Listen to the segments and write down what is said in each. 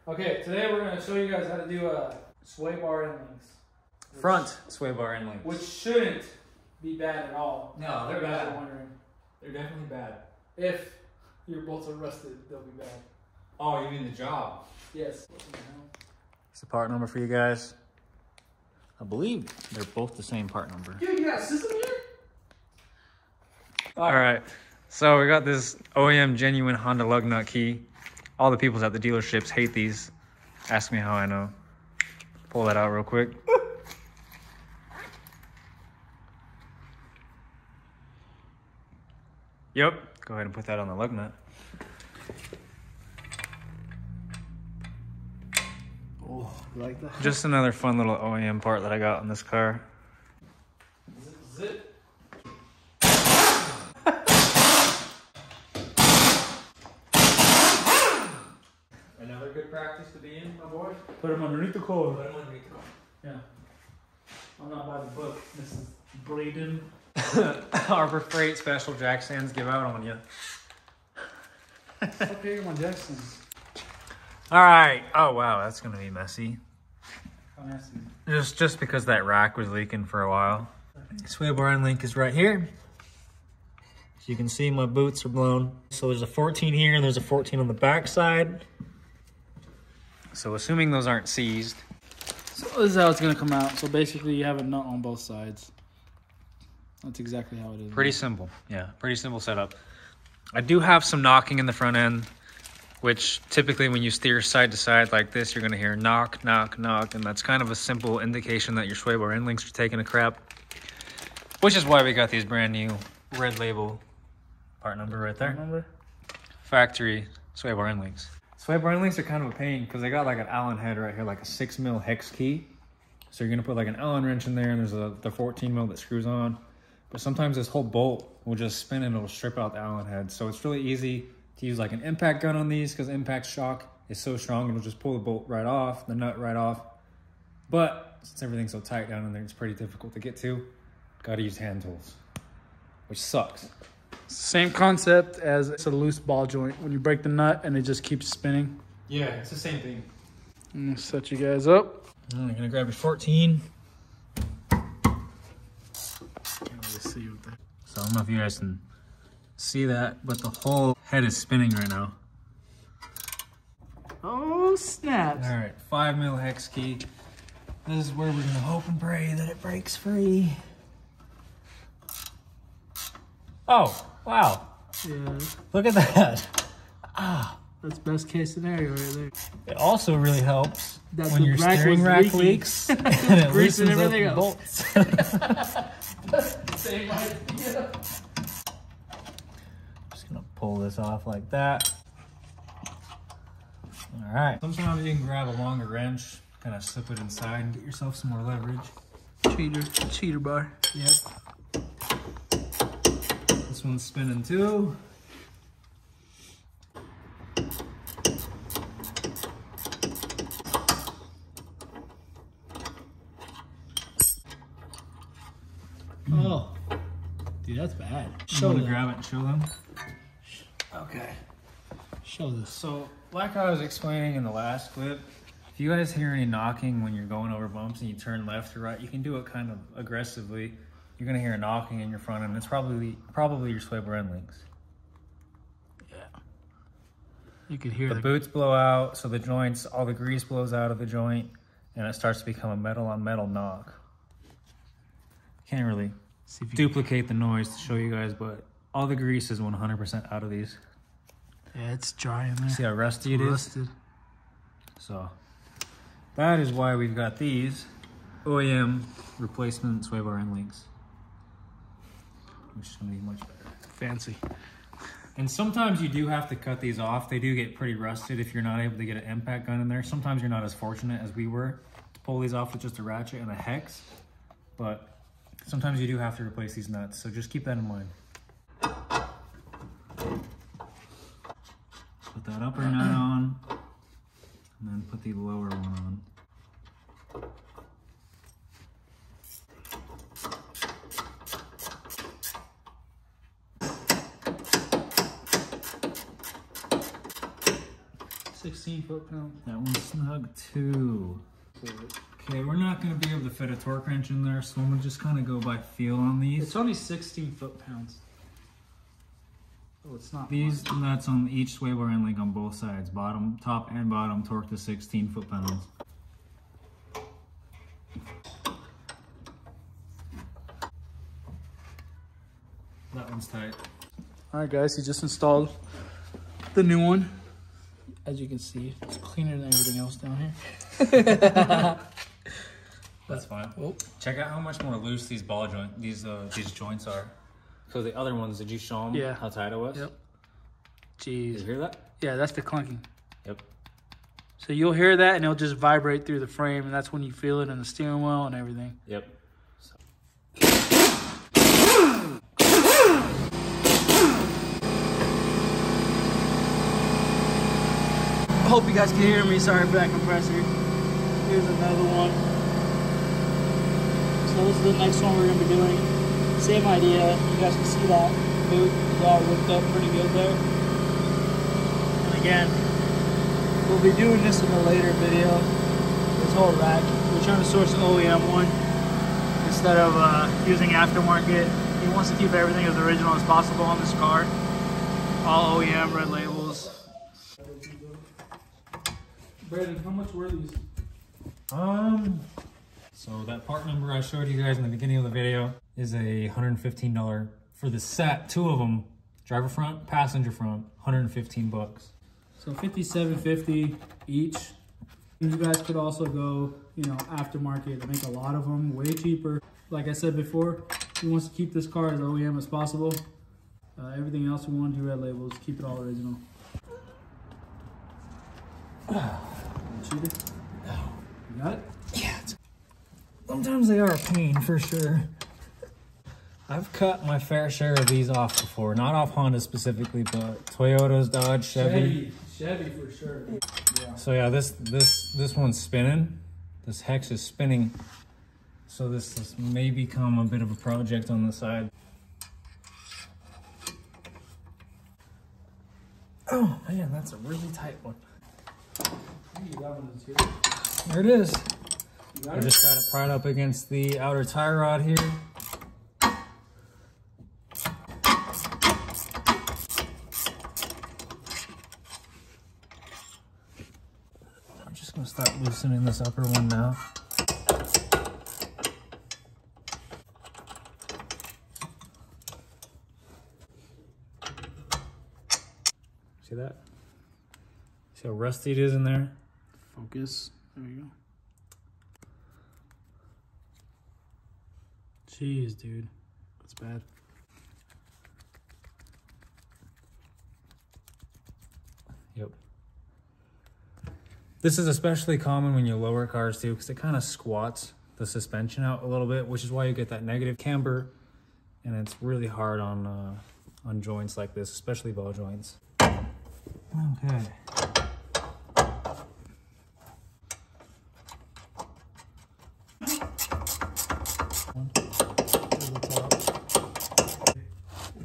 Okay, today we're going to show you guys how to do a sway bar end links. Front sway bar end links. Which shouldn't be bad at all. No, they're you guys bad. are wondering. They're definitely bad. If your bolts are rusted, they'll be bad. Oh, you mean the job? Yes. It's the part number for you guys. I believe they're both the same part number. Dude, you got a system here? All right. So we got this OEM genuine Honda lug nut key. All the people at the dealerships hate these. Ask me how I know. Pull that out real quick. Yep. Go ahead and put that on the lug nut. Oh, you like that? Just another fun little OEM part that I got on this car. Zip. Another good practice to be in, my boy. Put them underneath the core. Put them underneath the car. Yeah. I'm not by the book. This is bleeding. Harbor Freight special jack stands give out on you. Okay, my Jacksons. All right. Oh wow, that's gonna be messy. How nasty. Just because that rack was leaking for a while. Sway bar end link is right here. As you can see, my boots are blown. So there's a 14 here and there's a 14 on the back side. So assuming those aren't seized. So this is how it's gonna come out. So basically, you have a nut on both sides. That's exactly how it is. Pretty simple. Yeah, pretty simple setup. I do have some knocking in the front end, which typically when you steer side to side like this, you're gonna hear knock, knock, knock, and that's kind of a simple indication that your sway bar end links are taking a crap. Which is why we got these brand new red label part number right there. Remember? Factory sway bar end links. Sway bar end links are kind of a pain because they got like an Allen head right here, like a 6mm hex key. So you're gonna put like an Allen wrench in there, and there's the 14mm that screws on. But sometimes this whole bolt will just spin and it'll strip out the Allen head. So it's really easy to use like an impact gun on these because impact shock is so strong, it'll just pull the bolt right off, the nut right off. But since everything's so tight down in there, it's pretty difficult to get to. Gotta use hand tools, which sucks. Same concept as it's a loose ball joint. When you break the nut and it just keeps spinning. Yeah, it's the same thing. I'm gonna set you guys up. I'm gonna grab your 14. See what that. So I don't know if you guys can see that, but the whole head is spinning right now. Oh, snaps. All right, 5mm hex key. This is where we're gonna hope and pray that it breaks free. Oh, wow. Yeah. Look at that. Ah. That's best case scenario right there. It also really helps that when your steering rack leaks and it loosens up the bolts. Same idea. Just gonna pull this off like that. All right. Sometimes you can grab a longer wrench, kind of slip it inside and get yourself some more leverage. Cheater bar. Yep. This one's spinning too. Oh, dude, that's bad. Show them. Grab it and show them. Okay. Show this. So, like I was explaining in the last clip, if you guys hear any knocking when you're going over bumps and you turn left or right, you can do it kind of aggressively. You're gonna hear a knocking in your front end. It's probably your sway bar end links. Yeah. You could hear the boots blow out, so the joints, all the grease blows out of the joint, and it starts to become a metal on metal knock. Can't really duplicate the noise to show you guys, but all the grease is 100% out of these. Yeah, it's dry in there. See how rusty it is? So that is why we've got these OEM replacement sway bar end links, which is going to be much better. Fancy. And sometimes you do have to cut these off. They do get pretty rusted if you're not able to get an impact gun in there. Sometimes you're not as fortunate as we were to pull these off with just a ratchet and a hex, but sometimes you do have to replace these nuts, so just keep that in mind. Put that upper nut on, and then put the lower one on. 16 foot-pounds. That one's snug too. Okay, we're not going to be able to fit a torque wrench in there, so I'm going to just kind of go by feel on these. It's only 16 foot-pounds. Oh, it's not. These nuts on each sway bar end link on both sides, bottom, top and bottom, torque to 16 foot-pounds. That one's tight. All right, guys, he just installed the new one. As you can see, it's cleaner than everything else down here. That's fine. Oh. Check out how much more loose these these joints are. So the other ones, did you show them Yeah. how tight it was? Yep. Jeez. Did you hear that? Yeah, that's the clunking. Yep. So you'll hear that and it'll just vibrate through the frame, and that's when you feel it in the steering wheel and everything. Yep. I hope you guys can hear me. Sorry for that compressor. Here's another one. So this is the next one we're going to be doing. Same idea. You guys can see that boot is all whipped up pretty good there. And again, we'll be doing this in a later video. This whole rack. We're trying to source an OEM one instead of using aftermarket. He wants to keep everything as original as possible on this car. All OEM, red labels. Brandon, how much were these? So that part number I showed you guys in the beginning of the video is a $115 for the set, two of them, driver front, passenger front, 115 bucks. So $57.50 each. You guys could also go, you know, aftermarket. They make a lot of them, way cheaper. Like I said before, he wants to keep this car as OEM as possible. Everything else we want to do red labels, keep it all original. Cheated? You got it? Yeah. Sometimes they are a pain for sure. I've cut my fair share of these off before. Not off Honda specifically, but Toyotas, Dodge, Chevy. Chevy for sure. Yeah. So yeah, this one's spinning. This hex is spinning. So this may become a bit of a project on the side. Oh man, that's a really tight one. There it is. I just got it pried up against the outer tie rod here. I'm just gonna start loosening this upper one now. See that? See how rusty it is in there? Focus. There we go. Jeez, dude. That's bad. Yep. This is especially common when you lower cars too, because it kind of squats the suspension out a little bit, which is why you get that negative camber, and it's really hard on joints like this, especially ball joints. Okay.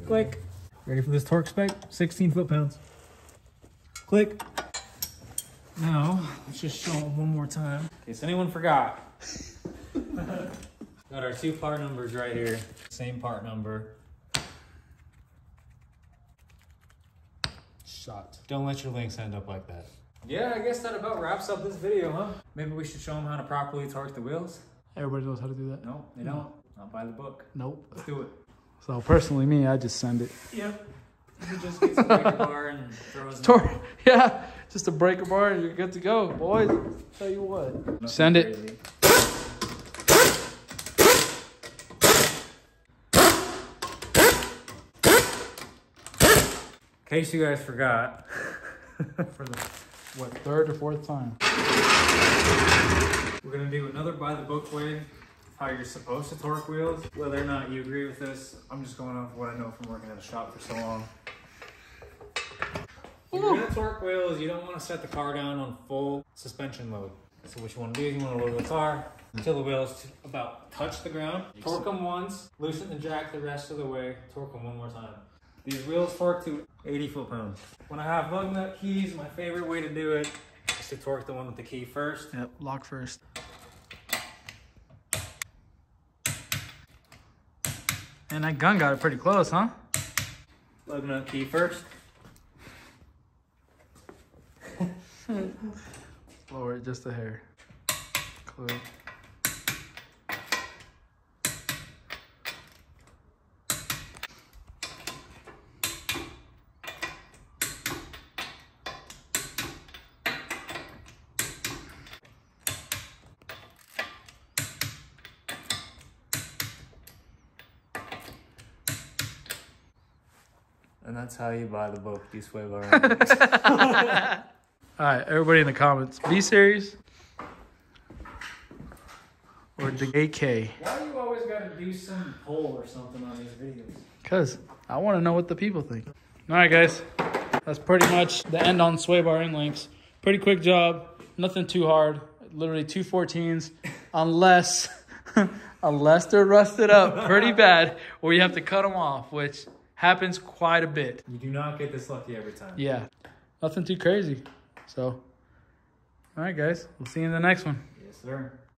Click. Ready for this torque spec? 16 foot-pounds. Click. Now, let's just show them one more time. In case anyone forgot. Got our two part numbers right here. Same part number. Shot. Don't let your links end up like that. Yeah, I guess that about wraps up this video, huh? Maybe we should show them how to properly torque the wheels. Everybody knows how to do that? No, they don't. Not by the book. Nope. Let's do it. So personally, me, I just send it. Yep. You just get some breaker bar and throw us. Yeah, just a breaker bar and you're good to go, boys. Tell you what. Nothing Send it. crazy. In case you guys forgot, For the, what, third or fourth time? we're gonna do another by the book way, how you're supposed to torque wheels. Whether or not you agree with this, I'm just going off what I know from working at a shop for so long. When you're gonna torque wheels, you don't want to set the car down on full suspension load. So what you want to do is you want to load the car until the wheels about touch the ground. Torque them once, loosen the jack the rest of the way, torque them one more time. These wheels torque to 80 foot-pounds. When I have lug nut keys, my favorite way to do it Just to torque the one with the key first. Yep, lock first. And that gun got it pretty close, huh? Plugging up key first. Lower it just a hair. Click. And that's how you buy the book, these Fuego. All right, everybody in the comments, B-Series or the AK? Why do you always gotta do some poll or something on these videos? Because I want to know what the people think. All right, guys, that's pretty much the end on sway bar end links. Pretty quick job, nothing too hard. Literally 2 14s, unless they're rusted up pretty bad, or you have to cut them off, which happens quite a bit. You do not get this lucky every time. Yeah, nothing too crazy. So, all right, guys, we'll see you in the next one. Yes, sir.